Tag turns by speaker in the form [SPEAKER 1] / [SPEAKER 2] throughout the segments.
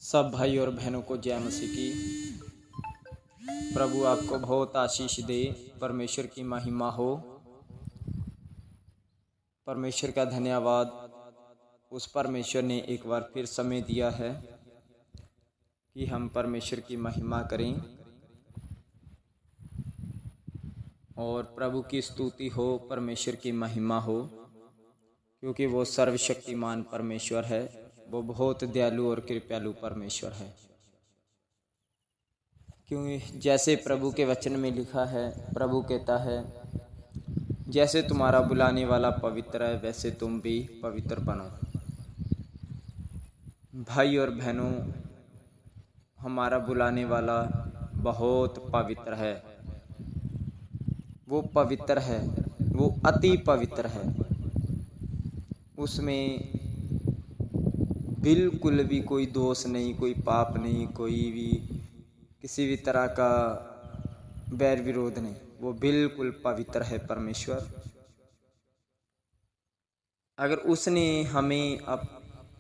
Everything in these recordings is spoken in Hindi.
[SPEAKER 1] सब भाई और बहनों को जय मसीह की। प्रभु आपको बहुत आशीष दे। परमेश्वर की महिमा हो। परमेश्वर का धन्यवाद। उस परमेश्वर ने एक बार फिर समय दिया है कि हम परमेश्वर की महिमा करें और प्रभु की स्तुति हो, परमेश्वर की महिमा हो, क्योंकि वो सर्वशक्तिमान परमेश्वर है। वो बहुत दयालु और कृपालु परमेश्वर है। क्योंकि जैसे प्रभु के वचन में लिखा है, प्रभु कहता है, जैसे तुम्हारा बुलाने वाला पवित्र है वैसे तुम भी पवित्र बनो। भाई और बहनों, हमारा बुलाने वाला बहुत पवित्र है। वो पवित्र है, वो अति पवित्र है। उसमें बिल्कुल भी कोई दोष नहीं, कोई पाप नहीं, कोई भी किसी भी तरह का बैर विरोध नहीं। वो बिल्कुल पवित्र है परमेश्वर। अगर उसने हमें अब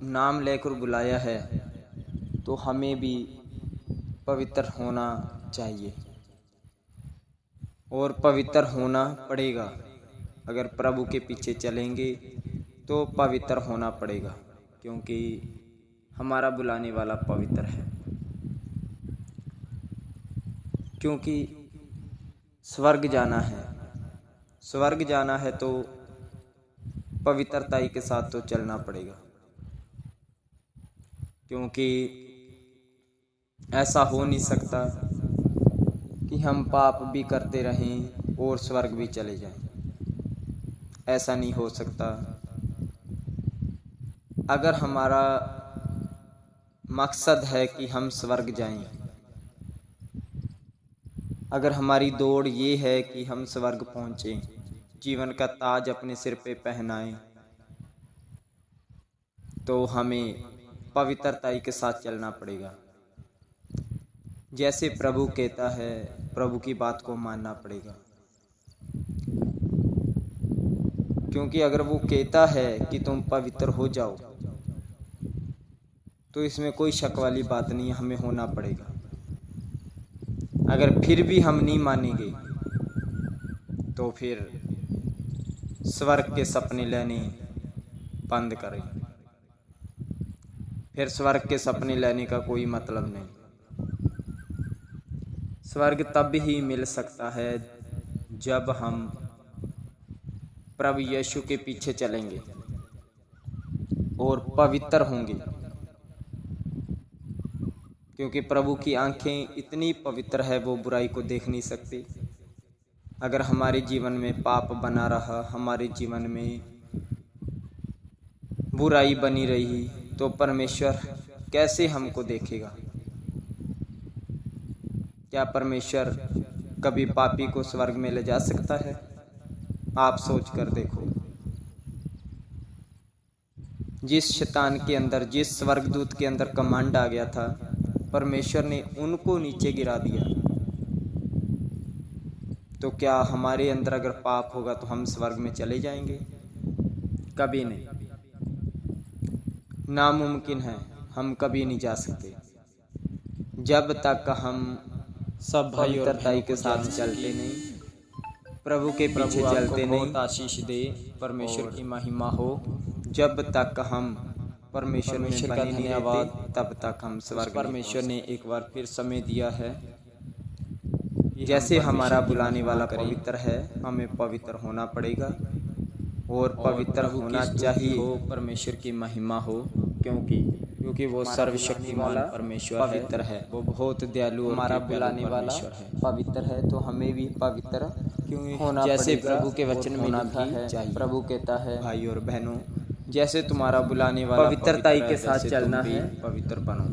[SPEAKER 1] नाम लेकर बुलाया है तो हमें भी पवित्र होना चाहिए और पवित्र होना पड़ेगा। अगर प्रभु के पीछे चलेंगे तो पवित्र होना पड़ेगा, क्योंकि हमारा बुलाने वाला पवित्र है। क्योंकि स्वर्ग जाना है, स्वर्ग जाना है तो पवित्रता के साथ तो चलना पड़ेगा। क्योंकि ऐसा हो नहीं सकता कि हम पाप भी करते रहें और स्वर्ग भी चले जाएं। ऐसा नहीं हो सकता। अगर हमारा मकसद है कि हम स्वर्ग जाएं, अगर हमारी दौड़ ये है कि हम स्वर्ग पहुँचें, जीवन का ताज अपने सिर पे पहनाएं, तो हमें पवित्रता के साथ चलना पड़ेगा। जैसे प्रभु कहता है, प्रभु की बात को मानना पड़ेगा। क्योंकि अगर वो कहता है कि तुम पवित्र हो जाओ, तो इसमें कोई शक वाली बात नहीं, हमें होना पड़ेगा। अगर फिर भी हम नहीं मानेंगे तो फिर स्वर्ग के सपने लेने बंद करें। फिर स्वर्ग के सपने लेने का कोई मतलब नहीं। स्वर्ग तब ही मिल सकता है जब हम प्रभु यीशु के पीछे चलेंगे और पवित्र होंगे। क्योंकि प्रभु की आंखें इतनी पवित्र है, वो बुराई को देख नहीं सकती। अगर हमारे जीवन में पाप बना रहा, हमारे जीवन में बुराई बनी रही, तो परमेश्वर कैसे हमको देखेगा? क्या परमेश्वर कभी पापी को स्वर्ग में ले जा सकता है? आप सोच कर देखो। जिस शैतान के अंदर, जिस स्वर्गदूत के अंदर कमांड आ गया था, परमेश्वर ने उनको नीचे गिरा दिया। तो क्या हमारे अंदर अगर पाप होगा तो हम स्वर्ग में चले जाएंगे? कभी नहीं, नामुमकिन है। हम कभी नहीं जा सकते जब तक हम सब भाई और बहनों के साथ चलते नहीं, प्रभु के पीछे चलते नहीं। बहुत आशीष दे, परमेश्वर की महिमा हो। जब तक हम परमेश्वर का धन्यवाद, तब तक हम स्वर्ग। परमेश्वर ने एक बार फिर समय दिया है। जैसे हमारा बुलाने वाला पवित्र है, हमें पवित्र होना पड़ेगा और पवित्र होना चाहिए हो। परमेश्वर की महिमा हो, क्योंकि वो सर्वशक्तिमान परमेश्वर पवित्र है। वो बहुत दयालु, हमारा बुलाने वाला पवित्र है, तो हमें भी पवित्र होना जैसे प्रभु के वचन में लिखा है। प्रभु कहता है, भाई और बहनों, जैसे तुम्हारा बुलाने वाला पवित्रता के साथ चलना है, पवित्र बनो।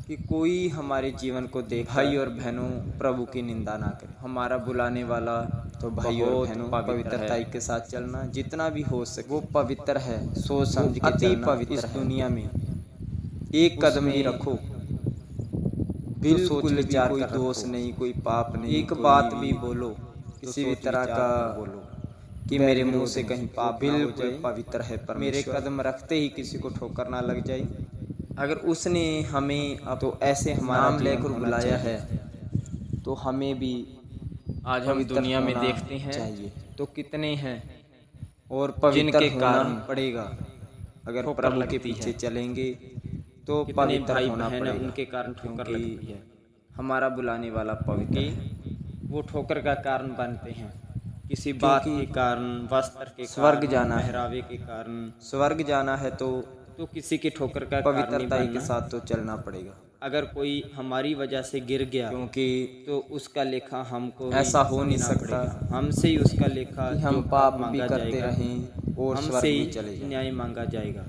[SPEAKER 1] कि कोई हमारे जीवन को देख, भाई और बहनों, प्रभु की निंदा ना करे। हमारा बुलाने वाला तो भाई और बहनों पवित्रता के साथ चलना, जितना भी हो सके वो पवित्र है। सोच समझ के अति पवित्र इस दुनिया में एक कदम ही रखो, बिल्कुल विचार कोई दोष नहीं, कोई पाप नहीं। एक बात भी बोलो, किसी भी तरह का बोलो कि मेरे मुंह से कहीं पाप, बिल्कुल पवित्र है परमेश्वर। मेरे कदम रखते ही किसी को ठोकर ना लग जाए। अगर उसने हमें अब तो ऐसे हमारा नाम लेकर बुलाया है तो हमें भी आज हम दुनिया में देखते हैं चाहिए तो कितने हैं और पवित्र होना पड़ेगा। अगर प्रभु के पीछे चलेंगे तो पवित्र होना पड़ेगा। उनके कारण ठोकर लगती है। हमारा बुलाने वाला पवित्र वो ठोकर का कारण बनते हैं किसी बात के कारण, वस्त्र के स्वर्ग जाना है, पहरावे के कारण स्वर्ग जाना है तो किसी के ठोकर का पवित्रता के साथ तो चलना पड़ेगा। अगर कोई हमारी वजह से गिर गया क्योंकि तो उसका लेखा हमको ऐसा हो नहीं सकता, हमसे ही उसका लेखा कि हम पाप भी करते रहें और हमसे ही चले जाएं, न्याय मांगा जाएगा।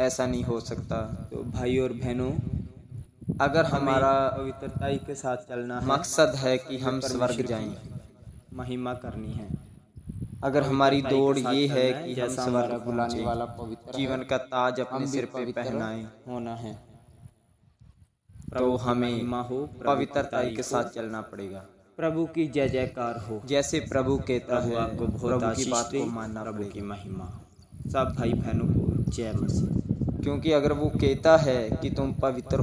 [SPEAKER 1] ऐसा नहीं हो सकता। तो भाई और बहनों, अगर हमारा पवित्रता के साथ चलना मकसद है कि हम स्वर्ग जाएं, महिमा करनी है, अगर हमारी दौड़ ये है कि हम स्वर्ग बुलाने वाला पवित्र जीवन का ताज अपने सिर पे पहनाएं होना है तो हमें पवित्रता के साथ चलना पड़ेगा। प्रभु की जय जयकार हो। जैसे प्रभु कहता है आपको बहुत आशीष बात को मानना प्रभु की महिमा। सब भाई बहनों को जय मसीह। क्योंकि अगर वो कहता है कि तुम पवित्र